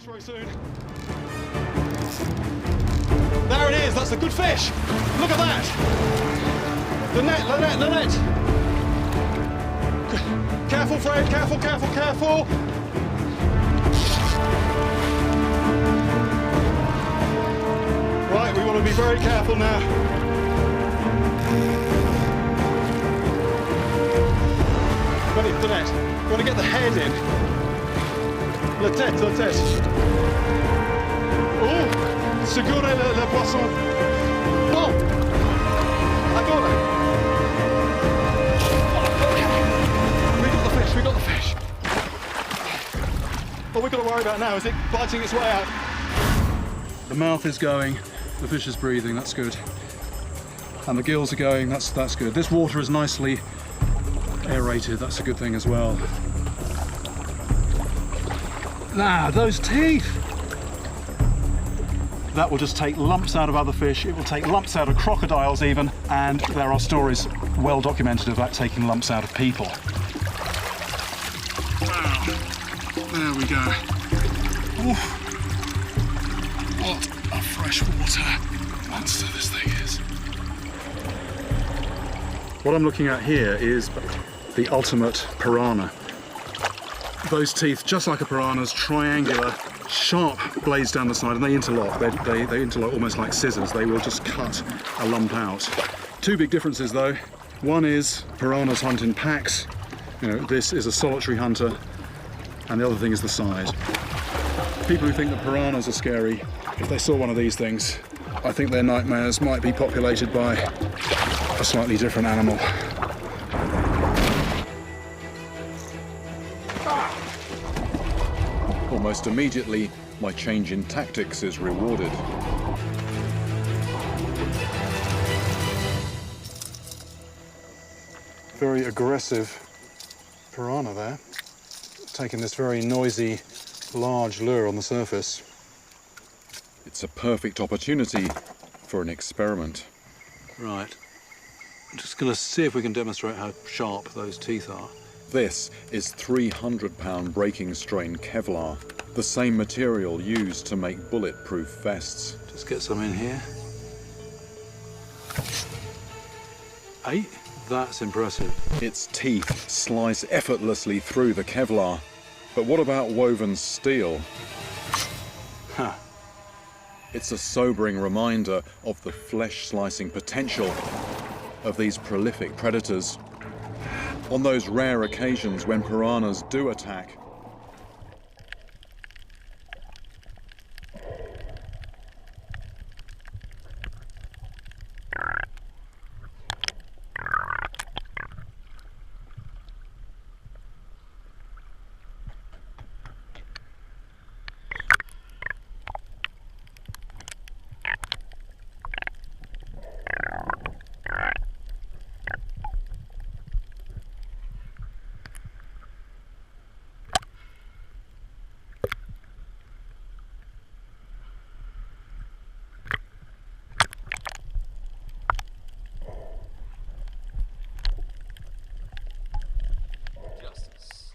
very soon. There it is, that's a good fish. Look at that. The net, the net, the net. Careful, Fred, careful, careful, careful. Right, we want to be very careful now. Ready for the net. You want to get the head in. La tête, la tête. Oh, segurez le poisson. Bon. Agora. Okay. We got the fish, we got the fish. All we've got to worry about now is it biting its way out. The mouth is going, the fish is breathing, that's good. And the gills are going, that's good. This water is nicely aerated, that's a good thing as well. Now, those teeth! That will just take lumps out of other fish, it will take lumps out of crocodiles even, and there are stories well documented of that taking lumps out of people. Wow, there we go. Oof. What a freshwater monster this thing is. What I'm looking at here is the ultimate piranha. Those teeth, just like a piranha's, triangular, sharp blades down the side, and they interlock. They interlock almost like scissors. They will just cut a lump out. Two big differences though. One is piranhas hunt in packs. You know, this is a solitary hunter, and the other thing is the size. People who think that piranhas are scary, if they saw one of these things, I think their nightmares might be populated by a slightly different animal. Almost immediately, my change in tactics is rewarded. Very aggressive piranha there, taking this very noisy, large lure on the surface. It's a perfect opportunity for an experiment. Right. I'm just going to see if we can demonstrate how sharp those teeth are. This is 300-pound breaking strain Kevlar, the same material used to make bulletproof vests. Just get some in here. 8? That's impressive. Its teeth slice effortlessly through the Kevlar. But what about woven steel? Huh. It's a sobering reminder of the flesh-slicing potential of these prolific predators. On those rare occasions when piranhas do attack,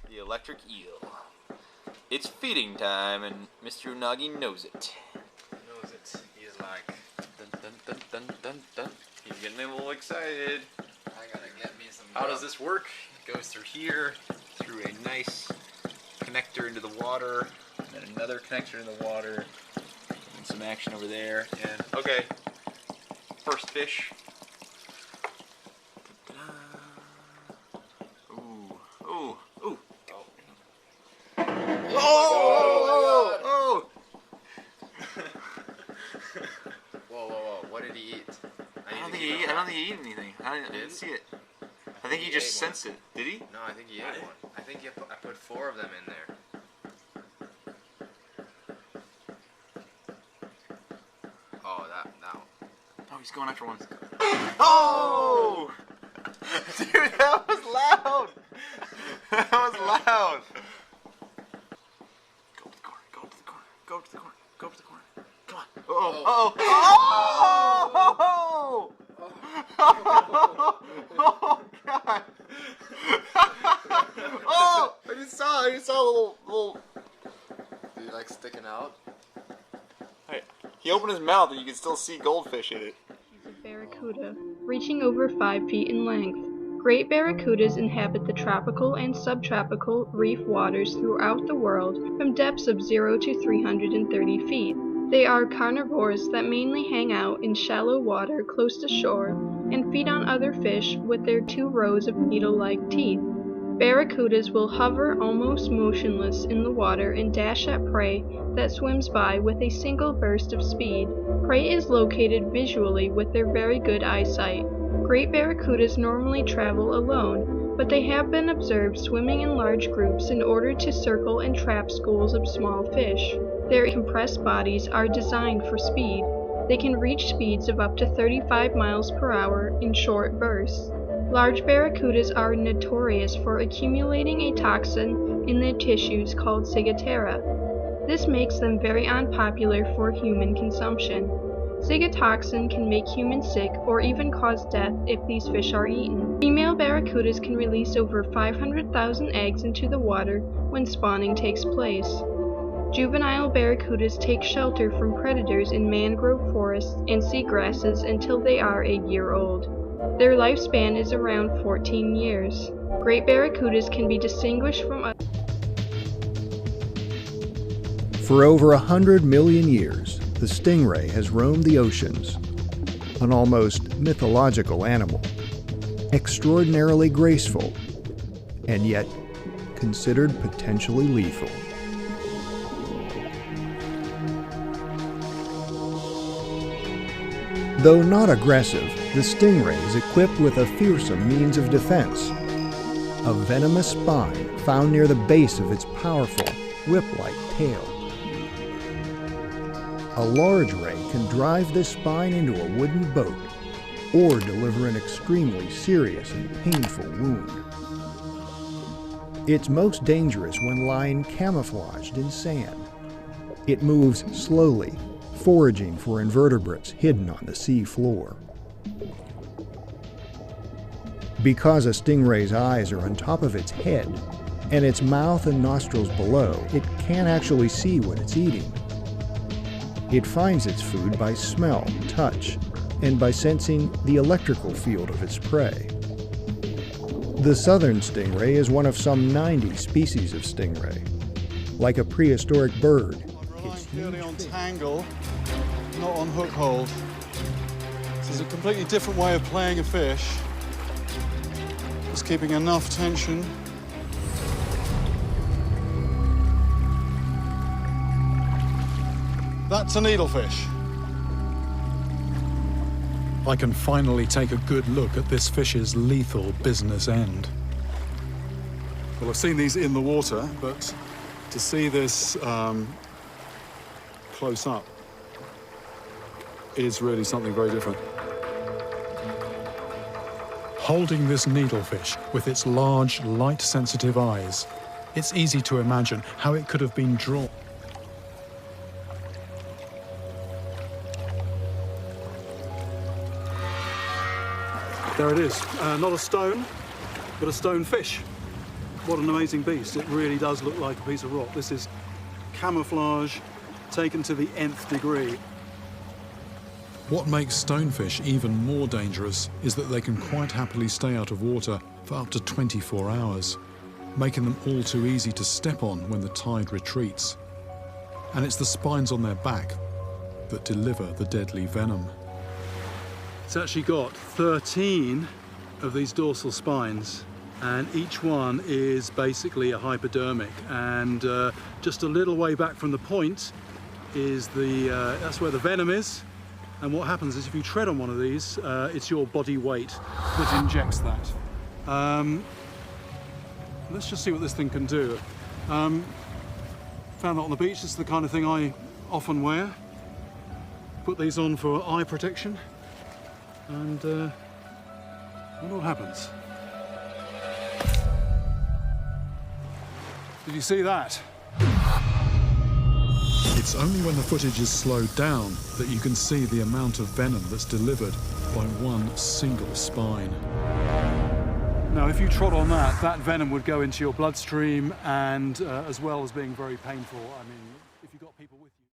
the electric eel. It's feeding time, and Mr. Unagi knows it. Knows it. He's like, Dun, dun, dun, dun, dun, dun. He's getting a little excited. I gotta get me some. How does this work? It goes through here, through a nice connector into the water, and then another connector in the water, and some action over there. And okay, first fish. Ooh, ooh, ooh. Oh! Oh! Whoa, whoa, whoa! What did he eat? I don't think he ate anything. I didn't see it. I think he just sensed it. Did he? No, I think he ate one. I think I put 4 of them in there. Oh, that one. Oh, he's going after one. Oh! Dude, that was loud! That was loud! Go to the corner, go to the corner, go to the corner, go to the corner. Come on. Oh, oh, oh! Oh, God! Oh! I just saw a little... Is he like sticking out? Hey, he opened his mouth and you can still see goldfish in it. Is a barracuda, reaching over 5 feet in length. Great barracudas inhabit the tropical and subtropical reef waters throughout the world from depths of 0 to 330 feet. They are carnivores that mainly hang out in shallow water close to shore and feed on other fish with their 2 rows of needle-like teeth. Barracudas will hover almost motionless in the water and dash at prey that swims by with a single burst of speed. Prey is located visually with their very good eyesight. Great barracudas normally travel alone, but they have been observed swimming in large groups in order to circle and trap schools of small fish. Their compressed bodies are designed for speed. They can reach speeds of up to 35 miles per hour in short bursts. Large barracudas are notorious for accumulating a toxin in their tissues called ciguatera. This makes them very unpopular for human consumption. Ciguatoxin can make humans sick or even cause death if these fish are eaten. Female barracudas can release over 500,000 eggs into the water when spawning takes place. Juvenile barracudas take shelter from predators in mangrove forests and seagrasses until they are a year old. Their lifespan is around 14 years. Great barracudas can be distinguished from other. For over 100 million years, the stingray has roamed the oceans, an almost mythological animal, extraordinarily graceful, and yet considered potentially lethal. Though not aggressive, the stingray is equipped with a fearsome means of defense, a venomous spine found near the base of its powerful, whip-like tail. A large ray can drive this spine into a wooden boat or deliver an extremely serious and painful wound. It's most dangerous when lying camouflaged in sand. It moves slowly, foraging for invertebrates hidden on the sea floor. Because a stingray's eyes are on top of its head and its mouth and nostrils below, it can't actually see what it's eating. It finds its food by smell, touch, and by sensing the electrical field of its prey. The southern stingray is one of some 90 species of stingray. Like a prehistoric bird, Right, purely on tangle, not on hook hold. This is a completely different way of playing a fish. Just keeping enough tension. That's a needlefish. I can finally take a good look at this fish's lethal business end. Well, I've seen these in the water, but to see this close up is really something very different. Holding this needlefish with its large, light-sensitive eyes, it's easy to imagine how it could have been drawn. There it is. Not a stone, but a stone fish. What an amazing beast. It really does look like a piece of rock. This is camouflage taken to the nth degree. What makes stonefish even more dangerous is that they can quite happily stay out of water for up to 24 hours, making them all too easy to step on when the tide retreats. And it's the spines on their back that deliver the deadly venom. It's actually got 13 of these dorsal spines, and each one is basically a hypodermic, and just a little way back from the point is that's where the venom is. And what happens is if you tread on one of these, it's your body weight that injects that. Let's just see what this thing can do. Found that on the beach. This is the kind of thing I often wear. Put these on for eye protection, and wonder what happens. Did you see that? It's only when the footage is slowed down that you can see the amount of venom that's delivered by one single spine. Now, if you trod on that, that venom would go into your bloodstream, and as well as being very painful, I mean, if you've got people with you.